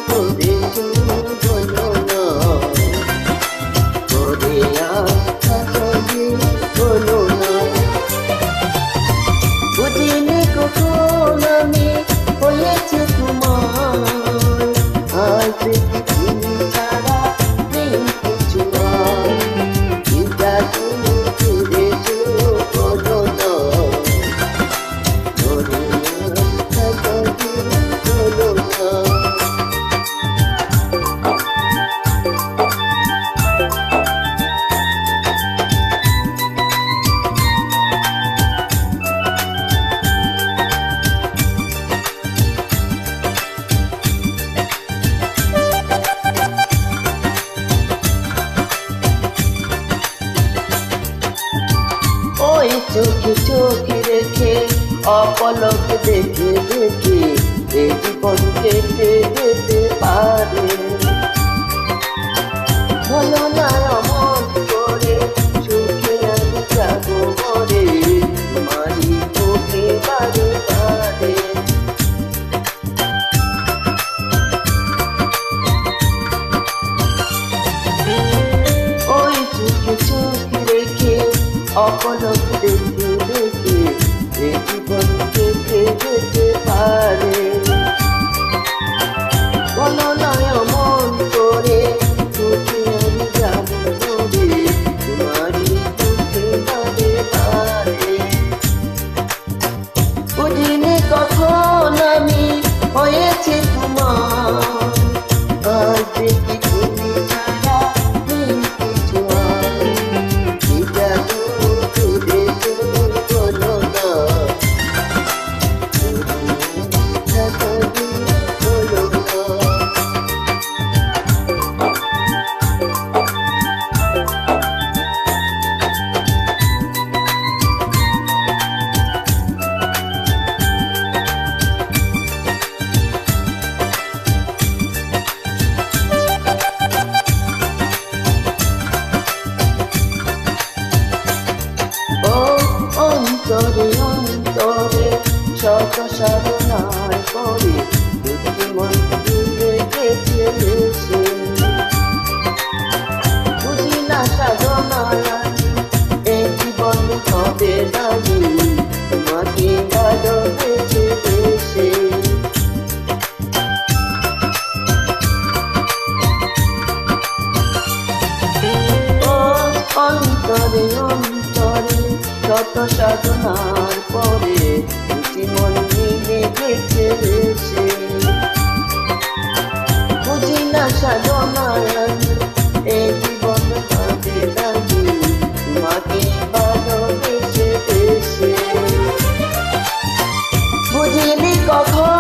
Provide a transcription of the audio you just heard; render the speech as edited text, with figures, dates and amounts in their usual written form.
করেছো বলো না, করে আশা করে বলো না। বুঝিনি কখন আমি হয়েছে তোমার, আজ তুমি ছাড়া নেই কিছু আর। চিন্তা তুমি করেছো বলো না, করে আশা করে বলো না। ওই চোখে চোখে রেখে অপলক দেখে দেখে এ জীবন কেটে যেতে পারে। বলো না অমন করে সুখে আমি যাবো মরে, তোমারই মুখে বারে বারে। ওই চোখে চোখে রেখে অপলক দেখে দেখে এ জীবন কেটে যেতে পারে। বলো না অমন করে সুখে আমি যাবো মরে, তোমারই মুখে বারে বারে। বুঝিনি কখন আমি হয়েছে তোমার, আজ দেখি তুমি ছাড়া নেই কিছু আর। চিন্তা তুমি করেছো বলো না, আশা করে বলো না। ও অন্তরে অন্তরে শত সাধনার পরে দুটি মন দূরে গেছে এসে। বুঝি না সাধনায় এই জীবন হবে নাহি, তোমাকে ভালোবেসে বেসে। ও অন্তরে অন্তরে শত সাধনার পরে দুটি মন মিলে গেছে এসে। বুঝি না সাধনায় এই জীবন হবে নাহি, তোমাকে ভালোবেসে বেসে। বুঝিনি কখন